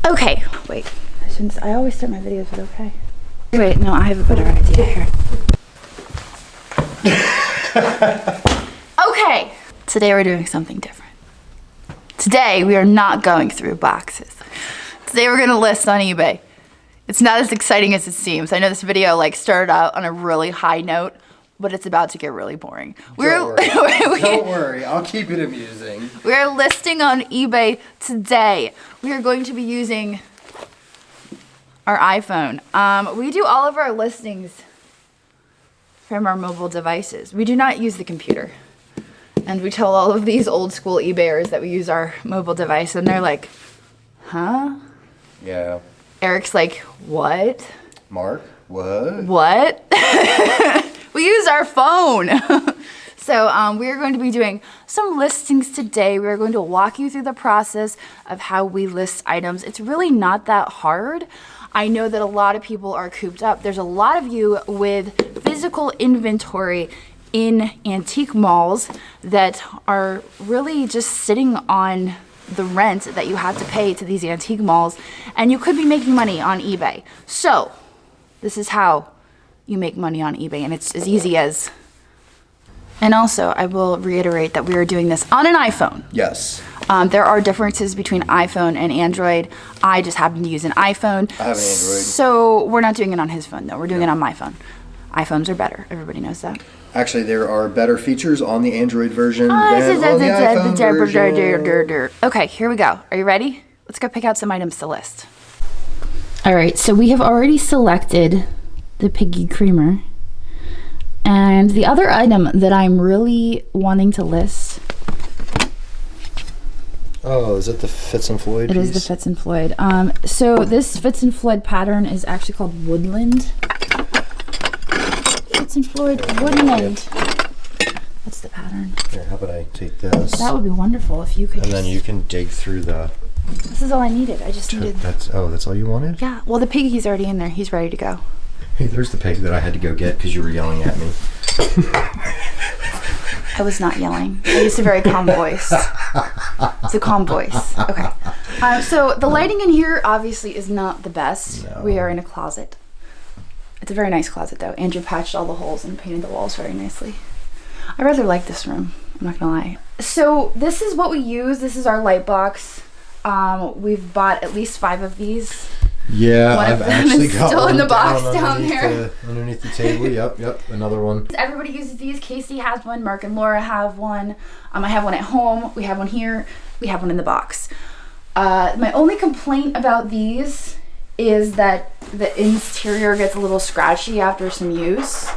Okay, wait. I always start my videos with okay. Wait, no, I have a better idea here. Okay, today we're doing something different. Today we are not going through boxes. Today we're gonna list on eBay. It's not as exciting as it seems. I know this video like started out on a really high note, but it's about to get really boring. Don't worry, I'll keep it amusing. We're listing on eBay today. We are going to be using our iPhone. We do all of our listings from our mobile devices. We do not use the computer. And we tell all of these old school eBayers that we use our mobile device, and they're like, huh? Yeah. Eric's like, what? Mark, what? What? We use our phone. So we are going to be doing some listings today. We are going to walk you through the process of how we list items. It's really not that hard. I know that a lot of people are cooped up. There's a lot of you with physical inventory in antique malls that are really just sitting on the rent that you have to pay to these antique malls, and you could be making money on eBay. So this is how you make money on eBay, and it's as easy as, and also I will reiterate that we are doing this on an iPhone. Yes. There are differences between iPhone and Android. I just happen to use an iPhone. I have an Android. So we're not doing it on his phone though, we're doing it on my phone. iPhones are better, everybody knows that. Actually, there are better features on the Android version than on the iPhone version. Okay, here we go. Are you ready? Let's go pick out some items to list. All right, so we have already selected the Piggy Creamer. And the other item that I'm really wanting to list. Oh, is it the Fitz and Floyd piece? It is the Fitz and Floyd. So this Fitz and Floyd pattern is actually called Woodland. Fitz and Floyd Woodland. That's the pattern. Here, how about I take this? That would be wonderful if you could. And then you can dig through the. This is all I needed. I just needed. That's all you wanted? Yeah. Well, the piggy's already in there. He's ready to go. Hey, there's the pig that I had to go get because you were yelling at me. I was not yelling. I used a very calm voice. It's a calm voice. Okay. So the lighting in here obviously is not the best. No. We are in a closet. It's a very nice closet though. Andrew patched all the holes and painted the walls very nicely. I rather like this room. I'm not gonna lie. So this is what we use. This is our light box. We've bought at least 5 of these. Yeah, I've actually got still in the box down there. Underneath the table. Yep, another one. Everybody uses these. Casey has one. Mark and Laura have one. I have one at home. We have one here. We have one in the box. My only complaint about these is that the interior gets a little scratchy after some use.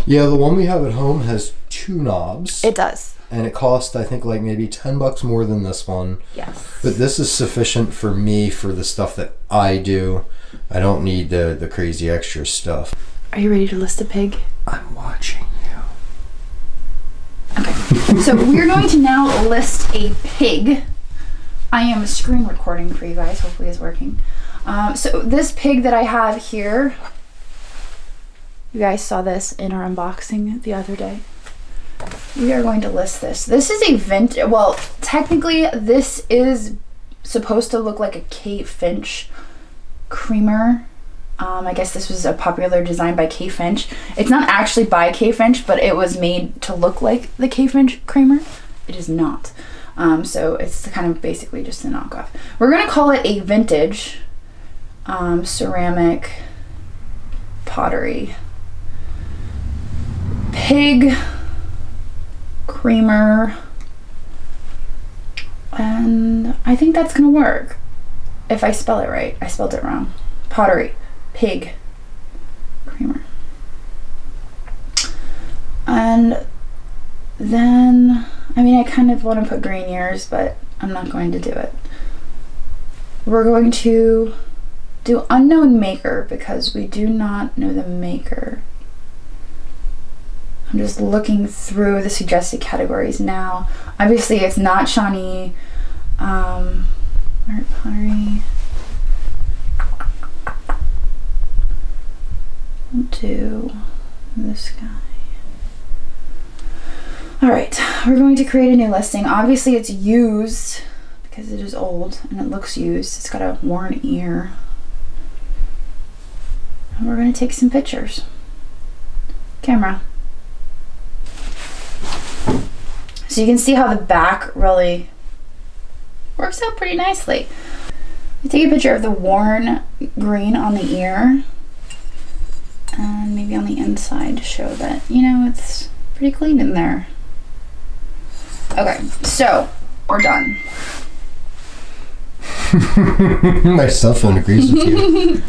Yeah, the one we have at home has 2 knobs. It does. And it cost, I think, like maybe $10 more than this one. Yes. But this is sufficient for me for the stuff that I do. I don't need the crazy extra stuff. Are you ready to list a pig? I'm watching you. Okay. So we're going to now list a pig. I am screen recording for you guys. Hopefully it's working. So this pig that I have here, you guys saw this in our unboxing the other day. We are going to list this. This is a vintage, well, technically this is supposed to look like a Kate Finch creamer. I guess this was a popular design by Kate Finch. It's not actually by Kate Finch, but it was made to look like the Kate Finch creamer. It is not. So it's kind of basically just a knockoff. We're gonna call it a vintage ceramic pottery pig creamer, and I think that's gonna work if I spell it right. I spelled it wrong. Pottery pig creamer. And then I kind of want to put green ears, but I'm not going to do it. We're going to do unknown maker because we do not know the maker. I'm just looking through the suggested categories now. Obviously, it's not Shawnee. Art pottery. We'll do this guy. All right, we're going to create a new listing. Obviously, it's used because it is old and it looks used. It's got a worn ear. And we're going to take some pictures. Camera. So you can see how the back really works out pretty nicely. You take a picture of the worn green on the ear and maybe on the inside to show that, you know, it's pretty clean in there. Okay, so we're done. My cell phone agrees with you.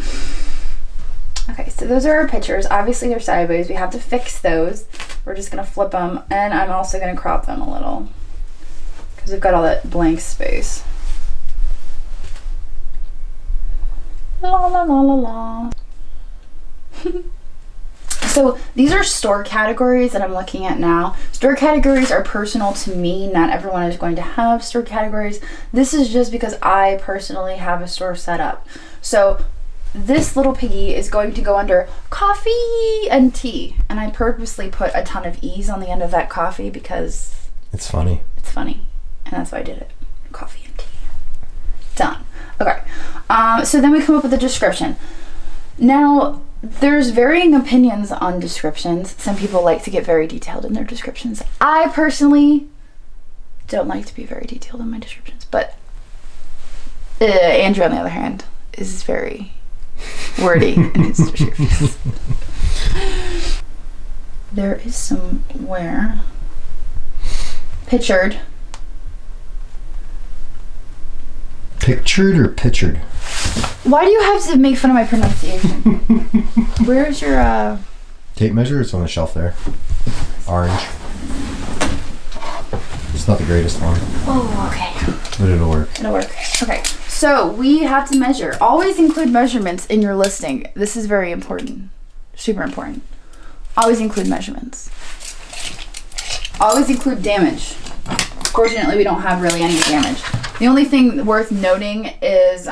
Okay, so those are our pictures. Obviously they're sideways. We have to fix those. We're just gonna flip them, and I'm also gonna crop them a little because we've got all that blank space. La la la la la. So these are store categories that I'm looking at now. Store categories are personal to me. Not everyone is going to have store categories. This is just because I personally have a store set up. So this little piggy is going to go under coffee and tea. And I purposely put a ton of E's on the end of that coffee because It's funny. it's funny. And that's why I did it. Coffee and tea. Done. Okay. So then we come up with a description. Now, there's varying opinions on descriptions. Some people like to get very detailed in their descriptions. I personally don't like to be very detailed in my descriptions, but Andrew, on the other hand, is very wordy in his descriptions. There is somewhere pictured. Pictured or pictured? Why do you have to make fun of my pronunciation? Where's your Tape measure? It's on the shelf there. Orange. It's not the greatest one, Oh, okay. but it'll work. It'll work. Okay. So we have to measure. Always include measurements in your listing. This is very important. Super important. Always include measurements. Always include damage. Fortunately, we don't have really any damage. The only thing worth noting is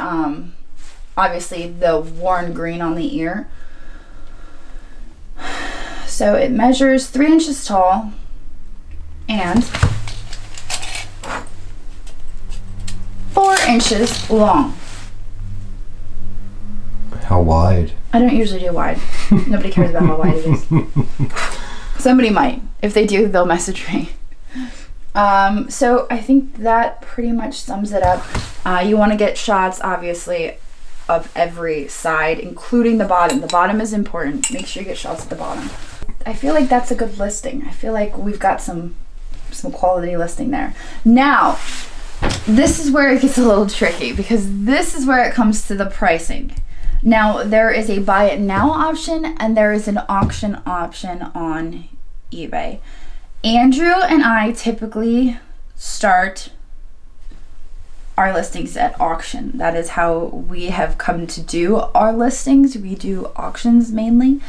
obviously the worn green on the ear. So it measures 3 inches tall and 4 inches long. How wide? I don't usually do wide. Nobody cares about how wide it is. Somebody might. If they do, they'll message me. So I think that pretty much sums it up. You want to get shots, obviously, of every side, including the bottom. The bottom is important. Make sure you get shots at the bottom. I feel like that's a good listing. I feel like we've got some quality listing there. Now, this is where it gets a little tricky because this is where it comes to the pricing. Now, there is a buy it now option and there is an auction option on eBay. Andrew and I typically start our listings at auction. That is how we have come to do our listings. We do auctions mainly.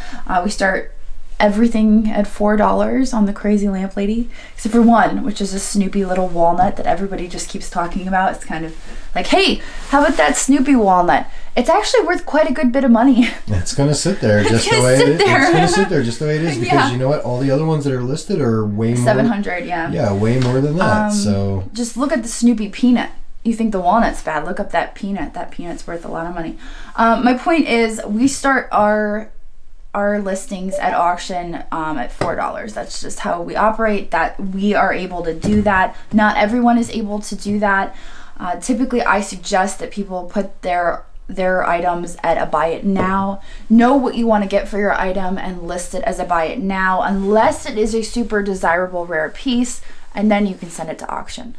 We start everything at $4 on the Crazy Lamp Lady, except for one, which is a Snoopy little walnut that everybody just keeps talking about. It's kind of like, hey, how about that Snoopy walnut? It's actually worth quite a good bit of money. It's gonna sit there just the way it is. It's gonna sit there just the way it is because you know what? All the other ones that are listed are way more. 700, yeah. Yeah, way more than that. So just look at the Snoopy peanut. You think the walnut's bad? Look up that peanut. That peanut's worth a lot of money. My point is, we start our listings at auction at $4. That's just how we operate. That we are able to do that. Not everyone is able to do that. Typically, I suggest that people put their items at a buy it now. Know what you want to get for your item and list it as a buy it now, unless it is a super desirable rare piece, and then you can send it to auction.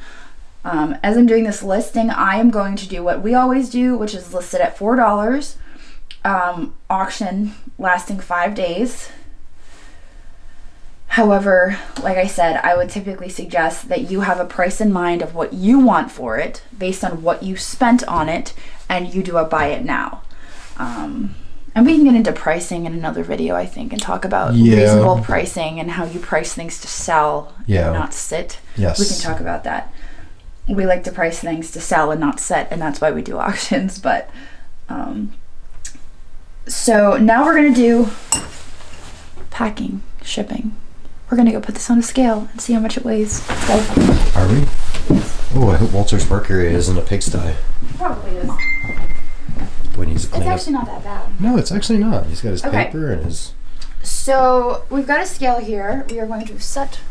As I'm doing this listing, I am going to do what we always do, which is list it at $4. Auction lasting 5 days. However, like I said, I would typically suggest that you have a price in mind of what you want for it based on what you spent on it, and you do a buy it now. And we can get into pricing in another video, I think, and talk about reasonable pricing and how you price things to sell and not sit. Yes. We can talk about that. We like to price things to sell and not sit, and that's why we do auctions. But so now we're gonna do packing, shipping. We're gonna go put this on a scale and see how much it weighs. Let's go. are we? Oh, I hope Walter's work area isn't a pigsty. Probably is. Boy, needs to clean It's up. actually not that bad. No, it's actually not. He's got his Okay. paper and his... So we've got a scale here. We are going to set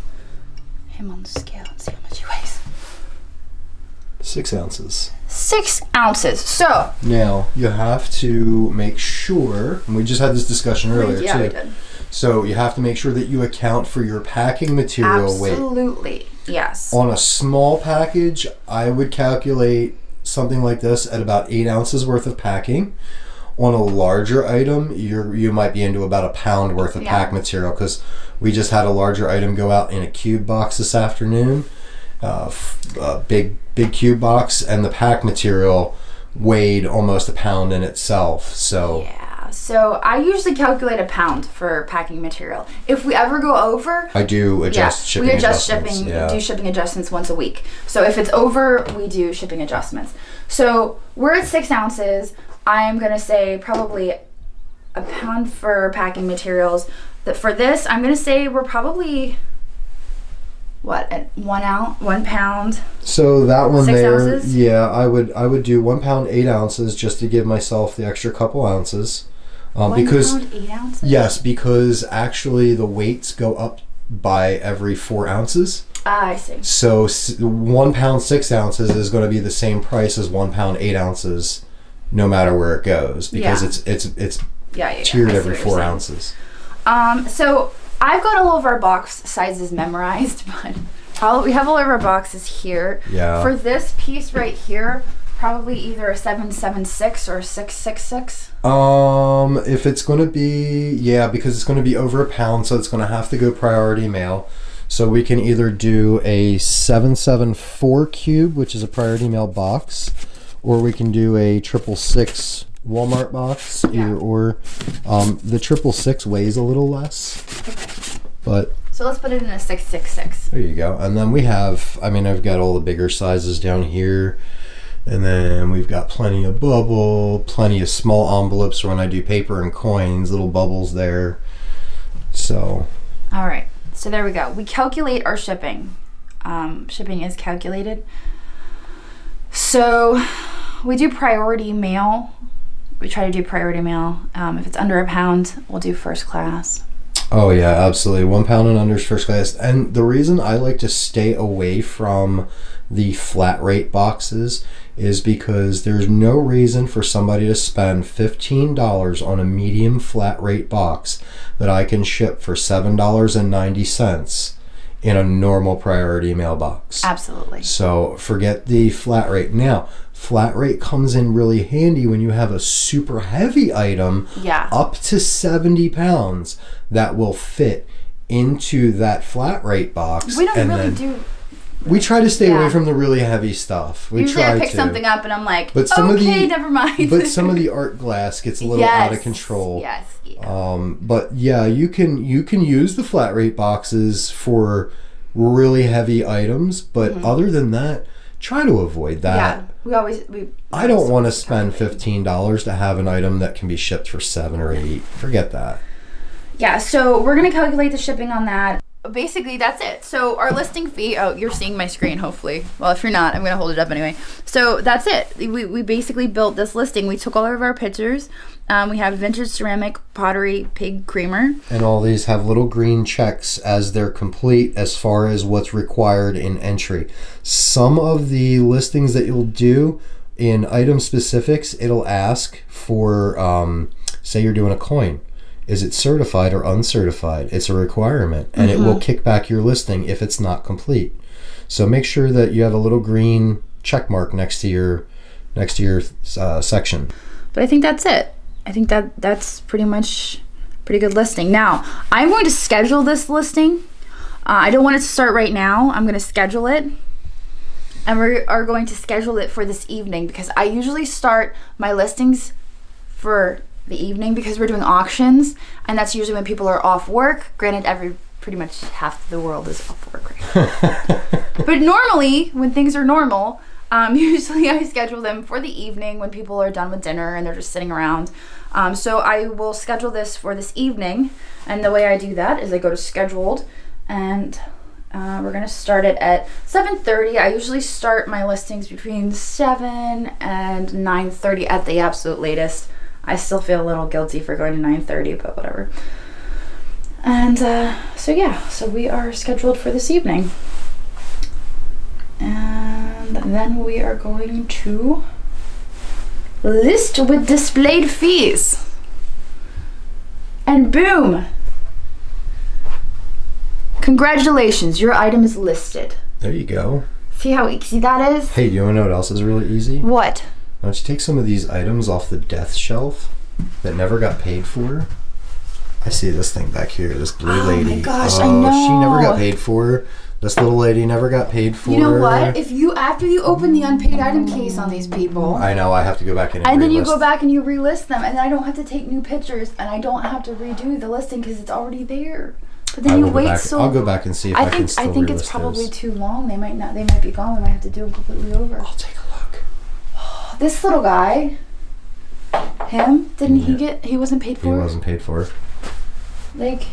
him on the scale and see how much he weighs. 6 ounces. 6 ounces. So Now, you have to make sure, and we just had this discussion earlier yeah, too. we did. So you have to make sure that you account for your packing material weight. Absolutely, yes. On a small package, I would calculate something like this at about 8 ounces worth of packing. On a larger item, you might be into about a pound worth of pack material, because we just had a larger item go out in a cube box this afternoon, a big cube box, and the pack material weighed almost a pound in itself. So yeah, so I usually calculate a pound for packing material. If we ever go over, I do adjust shipping we adjust adjustments. shipping, do shipping adjustments once a week. So if it's over, we do shipping adjustments. So we're at 6 ounces. I'm gonna say probably a pound for packing materials. That for this, I'm gonna say we're probably at 1 pound. So that one 6 there, ounces? yeah, I would do 1 pound 8 ounces just to give myself the extra couple ounces. 1 Because pound 8 ounces. yes, because actually the weights go up by every 4 ounces. I see. So 1 pound 6 ounces is going to be the same price as 1 pound 8 ounces, no matter where it goes, because it's tiered I see every what you're 4 saying. ounces. So I've got all of our box sizes memorized, but we have all of our boxes here. Yeah. For this piece right here, probably either a 776 or a 666. If it's going to be, because it's going to be over a pound, so it's going to have to go priority mail. So we can either do a 774 cube, which is a priority mail box, or we can do a 666 Walmart box, either or. The 666 weighs a little less, Okay. but So let's put it in a 666. there you go. And then we have, I've got all the bigger sizes down here. And then we've got plenty of bubble, plenty of small envelopes when I do paper and coins, little bubbles there. So. All right. So there we go. We calculate our shipping. Shipping is calculated. So we do priority mail. We try to do priority mail. If it's under a pound, we'll do first class. Oh yeah, absolutely. 1 pound and under is first class. And the reason I like to stay away from the flat rate boxes is because there's no reason for somebody to spend $15 on a medium flat rate box that I can ship for $7.90 in a normal priority mailbox. Absolutely. So forget the flat rate. Now, flat rate comes in really handy when you have a super heavy item up to 70 pounds that will fit into that flat rate box. We don't really do. We try to stay away from the really heavy stuff. We Usually try I pick to. something up and I'm like, But some of the, never mind. But some of the art glass gets a little out of control. Yes. But yeah, you can use the flat rate boxes for really heavy items, but other than that, try to avoid that. Yeah, I don't want to spend $15 to have an item that can be shipped for 7 or 8. Forget that. Yeah, so we're gonna calculate the shipping on that. Basically, that's it. So our listing fee, you're seeing my screen, hopefully. Well, if you're not, I'm gonna hold it up anyway. So that's it. We basically built this listing. We took all of our pictures. We have vintage ceramic, pottery, pig creamer. And all these have little green checks as they're complete as far as what's required in entry. Some of the listings that you'll do in item specifics, it'll ask for, say you're doing a coin. Is it certified or uncertified? It's a requirement, and it will kick back your listing if it's not complete. So make sure that you have a little green check mark next to your section. But I think that's it. I think that's pretty much pretty good listing. Now I'm going to schedule this listing. I don't want it to start right now. I'm going to schedule it, and we are going to schedule it for this evening because I usually start my listings for the evening because we're doing auctions, and that's usually when people are off work. Granted, pretty much half the world is off work right now. But normally, when things are normal, usually I schedule them for the evening when people are done with dinner and they're just sitting around. So I will schedule this for this evening, and the way I do that is I go to scheduled, and We're gonna start it at 7:30. I usually start my listings between 7 and 9:30 at the absolute latest. I still feel a little guilty for going to 9:30, but whatever. And so we are scheduled for this evening. And then we are going to list with displayed fees. And boom! Congratulations, your item is listed. There you go. See how easy that is? Hey, do you want to know what else is really easy? What? Why don't you take some of these items off the death shelf that never got paid for? I see this thing back here, this blue lady. Oh my gosh, I know. She never got paid for. This little lady never got paid for. You know what? After you open the unpaid item case on these people, I know, I have to go back in and then you go back and you relist them, and then I don't have to take new pictures, and I don't have to redo the listing because it's already there. But then you wait I'll go back and see if I can still I think it's probably too long. They might be gone. We might have to do them completely over. I'll take a look. This little guy, he wasn't paid for? He wasn't paid for. Like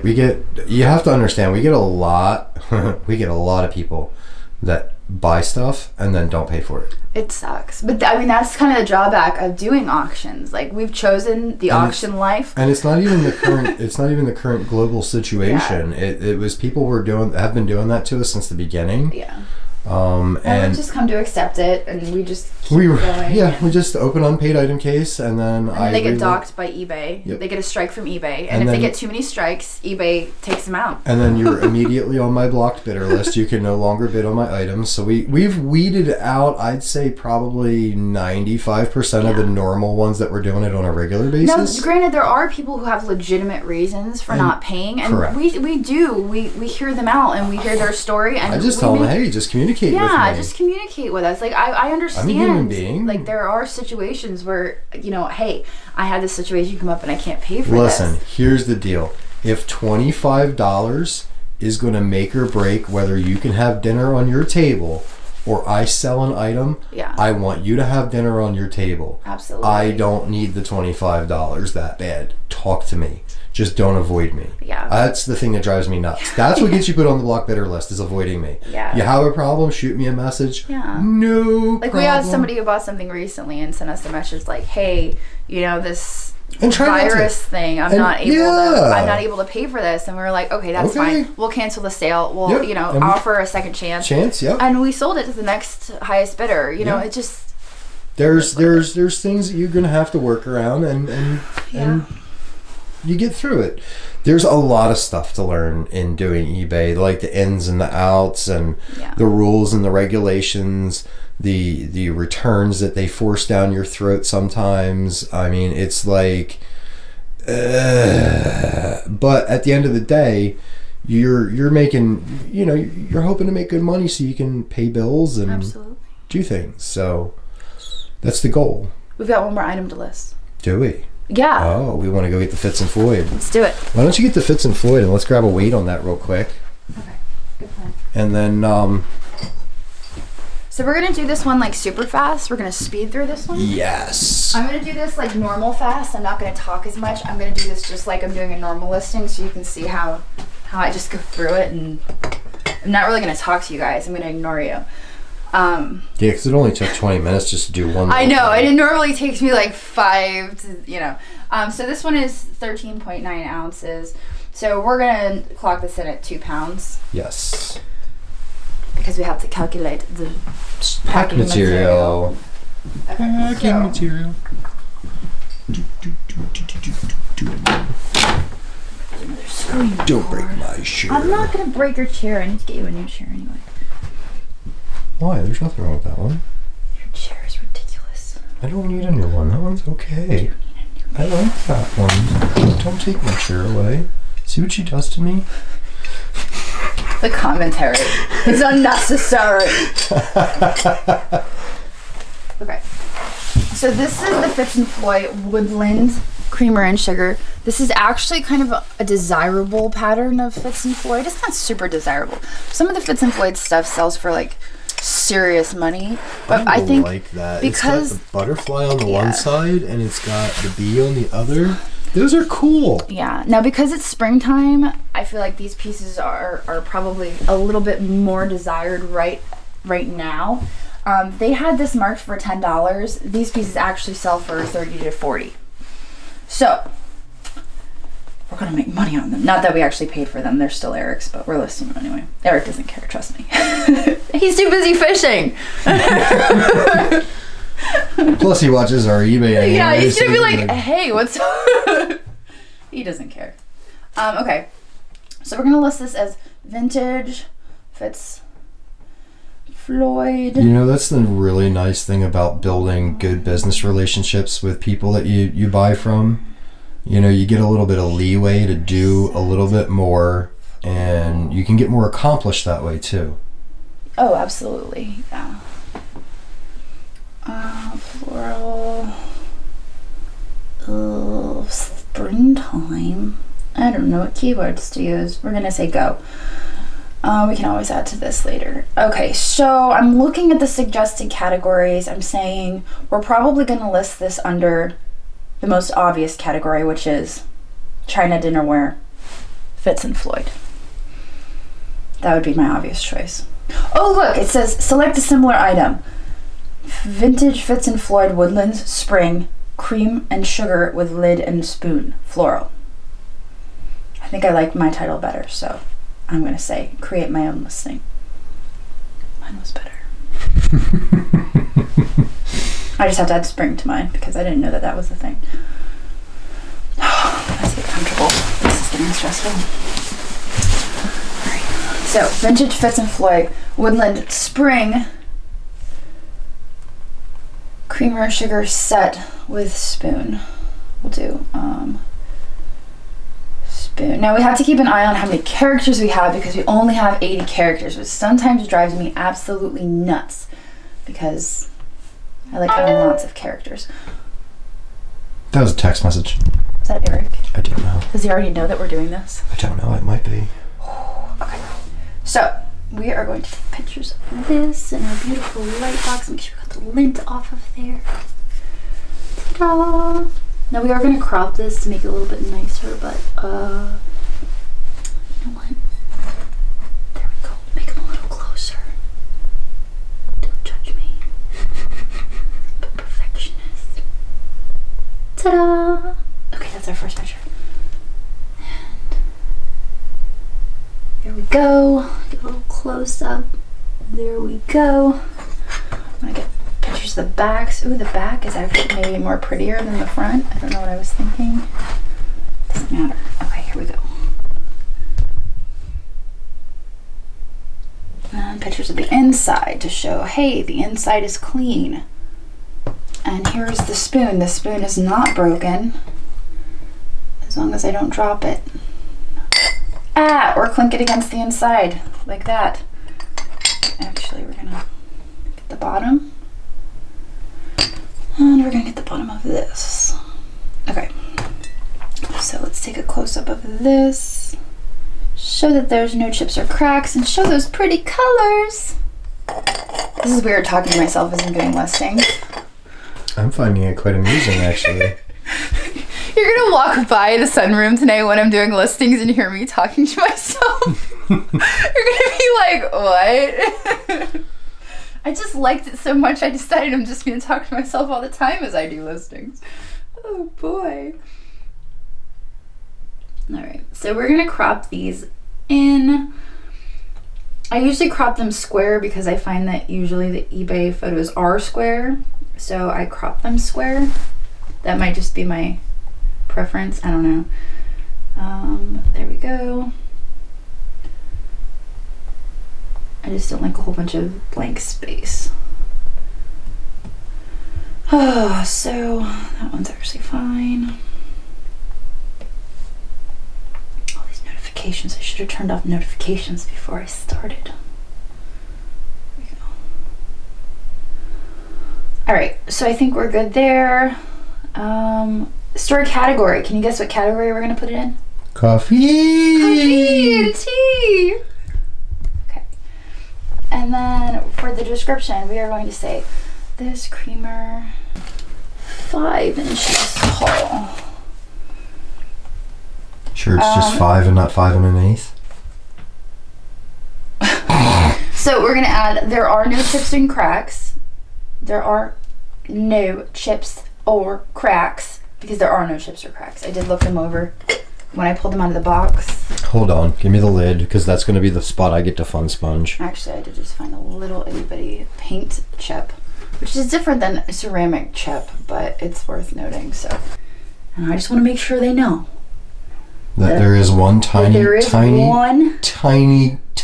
you have to understand, we get a lot of people that buy stuff and then don't pay for it. It sucks. But I mean, that's kind of the drawback of doing auctions. Like, we've chosen the auction life. And it's not even the current global situation. Yeah. It was people have been doing that to us since the beginning. Yeah. And we just come to accept it, and we just keep going. Yeah, we just open unpaid item case, and then they get docked by eBay. Yep. They get a strike from eBay, and if they get too many strikes, eBay takes them out. And then you're immediately on my blocked bidder list. You can no longer bid on my items. So we've weeded out, I'd say, probably 95% of the normal ones that we're doing it on a regular basis. Now, granted, there are people who have legitimate reasons for not paying, and correct. we hear them out, and we hear their story, and I just tell them, hey, just communicate with me. Yeah, just communicate with us. Like, I understand. I'm a human being. Like, there are situations where, hey, I had this situation come up and I can't pay for this. Listen, here's the deal. If $25 is going to make or break whether you can have dinner on your table or I sell an item, I want you to have dinner on your table. Absolutely. I don't need the $25 that bad. Talk to me. Just don't avoid me. Yeah. That's the thing that drives me nuts. That's what gets you put on the block bidder list, is avoiding me. Yeah. You have a problem, shoot me a message. Yeah. No Like, we had somebody who bought something recently and sent us a message like, hey, this virus thing, I'm not able to pay for this. And we were like, okay, that's fine. We'll cancel the sale. We'll, offer a second chance. And we sold it to the next highest bidder. It just... There's things that you're going to have to work around and you get through it. There's a lot of stuff to learn in doing eBay, like the ins and the outs and the rules and the regulations, the returns that they force down your throat sometimes. I mean, it's like, but at the end of the day, you're making, you're hoping to make good money so you can pay bills and do things. So that's the goal. We've got one more item to list. Do we? Yeah. Oh, we want to go get the Fitz and Floyd. Let's do it. Why don't you get the Fitz and Floyd and let's grab a weight on that real quick. Okay. Good plan. And then so we're gonna do this one like super fast. We're gonna speed through this one. Yes. I'm gonna do this like normal fast. I'm not gonna talk as much. I'm gonna do this just like I'm doing a normal listing, so you can see how I just go through it, and I'm not really gonna talk to you guys. I'm gonna ignore you. Yeah, because it only took 20 minutes just to do one. I know, and it normally takes me like 5 to, so this one is 13.9 ounces. So we're going to clock this in at 2 pounds. Yes. Because we have to calculate the packing material. Packing material. Don't break my chair. I'm not going to break your chair. I need to get you a new chair anyway. Why? There's nothing wrong with that one. Your chair is ridiculous. I don't need a new one. That one's okay. I like that one. Don't take my chair away. See what she does to me? The commentary is unnecessary. Okay. So this is the Fitz and Floyd Woodland Creamer and Sugar. This is actually kind of a desirable pattern of Fitz and Floyd. It's not super desirable. Some of the Fitz and Floyd stuff sells for like serious money, but I think like that because it's got the butterfly on the one side and it's got the bee on the other. Those are cool. Yeah. Now, because it's springtime, I feel like these pieces are probably a little bit more desired right now. They had this marked for $10. These pieces actually sell for $30 to $40. So we're gonna make money on them. Not that we actually paid for them. They're still Eric's, but we're listing them anyway. Eric doesn't care, trust me. He's too busy fishing. Plus, he watches our eBay anyway. Yeah, he's gonna be like, hey, what's He doesn't care. Okay. So we're gonna list this as vintage Fitz, Floyd. You know, that's the really nice thing about building good business relationships with people that you buy from. You know, you get a little bit of leeway to do a little bit more, and you can get more accomplished that way too. Oh, absolutely. Yeah. Floral. Springtime. I don't know what keywords to use. We're gonna say go. We can always add to this later. Okay, so I'm looking at the suggested categories. I'm saying we're probably gonna list this under the most obvious category, which is China dinnerware, Fitz and Floyd. That would be my obvious choice. Oh, look, it says select a similar item. Vintage Fitz and Floyd Woodlands Spring Cream and Sugar with Lid and Spoon Floral. I think I like my title better, so I'm going to say create my own listing. Mine was better. I just have to add spring to mine because I didn't know that was the thing. Let's get comfortable. This is getting stressful. Alright. So, vintage Fitz and Floyd Woodland Spring Creamer Sugar Set with Spoon. We'll do spoon. Now we have to keep an eye on how many characters we have because we only have 80 characters, which sometimes drives me absolutely nuts because I like having lots of characters. That was a text message. Is that Eric? I don't know. Does he already know that we're doing this? I don't know. It might be. Okay. So we are going to take pictures of this in our beautiful light box. Make sure we got the lid off of there. Ta-da! Now we are going to crop this to make it a little bit nicer, but you know what? There we go. Make him a little closer. Don't judge me. But perfectionist. Ta-da! Okay, that's our first picture. And there we go. Get a little close up. There we go. I'm gonna get pictures of the backs. Ooh, the back is actually maybe more prettier than the front. I don't know what I was thinking. Doesn't matter. Okay, here we go. And pictures of the inside to show, hey, the inside is clean. And here's the spoon. The spoon is not broken as long as I don't drop it. Ah, or clink it against the inside like that. Actually, we're gonna get the bottom. And we're gonna get the bottom of this. Okay. So let's take a close-up of this. Show that there's no chips or cracks and show those pretty colors. This is weird talking to myself as I'm doing listings. I'm finding it quite amusing, actually. You're gonna walk by the sunroom tonight when I'm doing listings and hear me talking to myself. You're gonna be like, what? I just liked it so much I decided I'm just gonna talk to myself all the time as I do listings. Oh boy. Alright, so we're gonna crop these in. I usually crop them square because I find that usually the eBay photos are square. So I crop them square. That might just be my preference. I don't know. There we go. I just don't like a whole bunch of blank space. Oh, so that one's actually fine. All these notifications. I should have turned off notifications before I started. There we go. Alright, so I think we're good there. Store category. Can you guess what category we're going to put it in? Coffee! Coffee and tea! Okay. And then for the description, we are going to say, this creamer, 5 inches tall. Sure, it's just 5 and not 5 1/8. So we're gonna add, there are no chips and cracks. There are no chips or cracks because there are no chips or cracks. I did look them over when I pulled them out of the box. Hold on, give me the lid because that's going to be the spot I get to fun sponge. Actually, I did just find a little itty bitty paint chip, which is different than a ceramic chip, but it's worth noting. So, and I just want to make sure they know That there is one tiny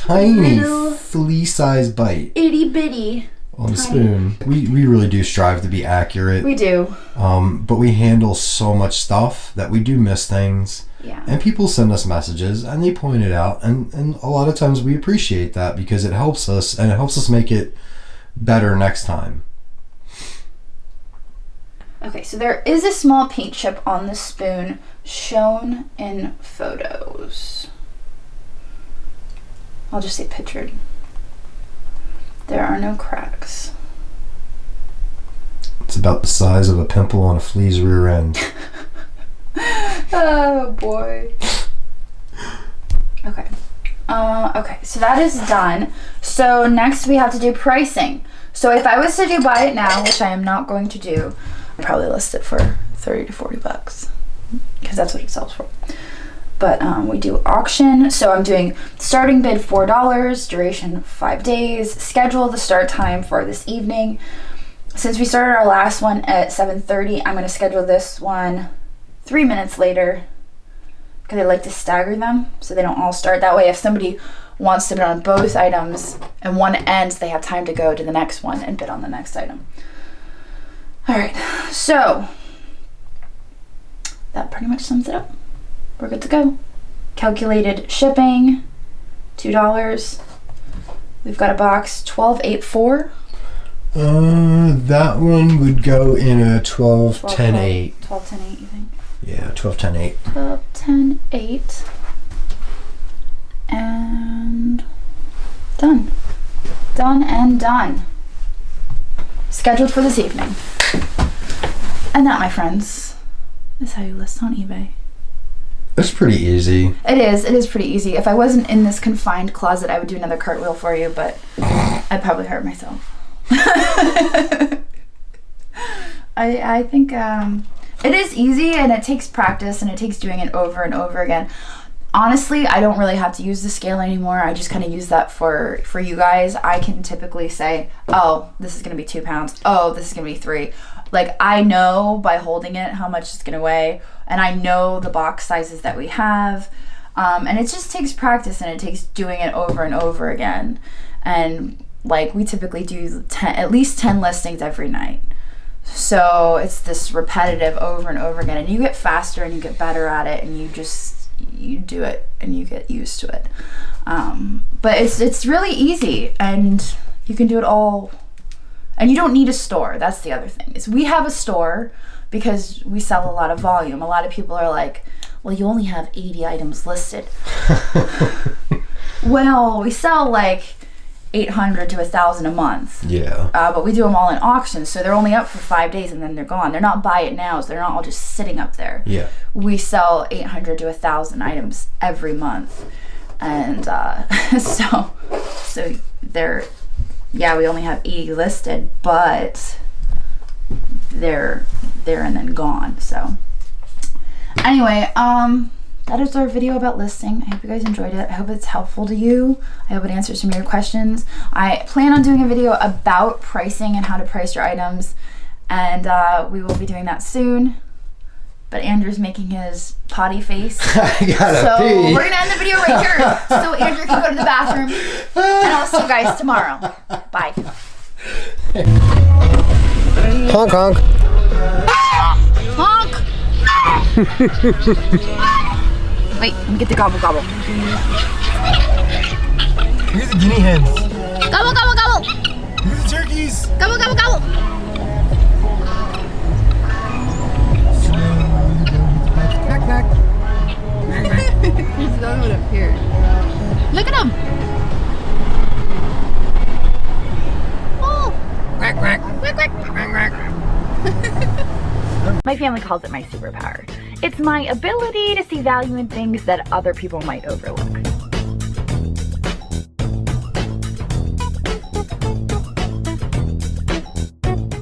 little flea-sized bite itty bitty on the spoon. We really do strive to be accurate. We do. But we handle so much stuff that we do miss things. Yeah. And people send us messages and they point it out, and a lot of times we appreciate that because it helps us, and it helps us make it better next time. Okay, so there is a small paint chip on the spoon shown in photos. I'll just say pictured. There are no cracks. It's about the size of a pimple on a flea's rear end. Oh boy. Okay. Okay, so that is done. So next we have to do pricing. So if I was to do buy it now, which I am not going to do, I'd probably list it for 30 to 40 bucks because that's what it sells for. But we do auction. So I'm doing starting bid $4, duration 5 days, schedule the start time for this evening. Since we started our last one at 7:30, I'm going to schedule this one 3 minutes later because I like to stagger them so they don't all start. That way if somebody wants to bid on both items and one ends, they have time to go to the next one and bid on the next item. All right, so that pretty much sums it up. We're good to go. Calculated shipping, $2. We've got a box, 1284. That one would go in a 12, 10, 8. 12, 10, 8, you think? Yeah, 12, 10, 8. 12, 10, 8. And done. Done and done. Scheduled for this evening. And that, my friends, is how you list on eBay. It's pretty easy. It is pretty easy. If I wasn't in this confined closet, I would do another cartwheel for you, but I'd probably hurt myself. I think it is easy, and it takes practice, and it takes doing it over and over again. Honestly, I don't really have to use the scale anymore. I just kind of use that for you guys. I can typically say, oh, this is going to be 2 pounds. Oh, this is going to be 3. Like, I know by holding it how much it's going to weigh, and I know the box sizes that we have. And it just takes practice, and it takes doing it over and over again. And like, we typically do at least 10 listings every night. So it's this repetitive over and over again, and you get faster and you get better at it, and you do it and you get used to it. But it's really easy, and you can do it all, and you don't need a store. That's the other thing, is we have a store because we sell a lot of volume. A lot of people are like, well, you only have 80 items listed. Well, we sell like 800 to 1,000 a month. Yeah. But we do them all in auctions, so they're only up for 5 days and then they're gone. They're not buy it nows. They're not all just sitting up there. Yeah. We sell 800 to 1,000 items every month, and so they're, yeah, we only have 80 listed, but they're there and then gone. So anyway, that is our video about listing. I hope you guys enjoyed it. I hope it's helpful to you. I hope it answers some of your questions. I plan on doing a video about pricing and how to price your items, and we will be doing that soon. But Andrew's making his potty face. I gotta pee. We're gonna end the video right here so Andrew can go to the bathroom, and I'll see you guys tomorrow. Bye. Honk honk. Honk! Wait, let me get the gobble gobble. Here's the guinea hens. Gobble gobble gobble! Here's the turkeys. Gobble gobble gobble! Quack quack. He's the other one up here. Look at him! Oh! Quack quack. Quack quack! Quack quack. My family calls it my superpower. It's my ability to see value in things that other people might overlook.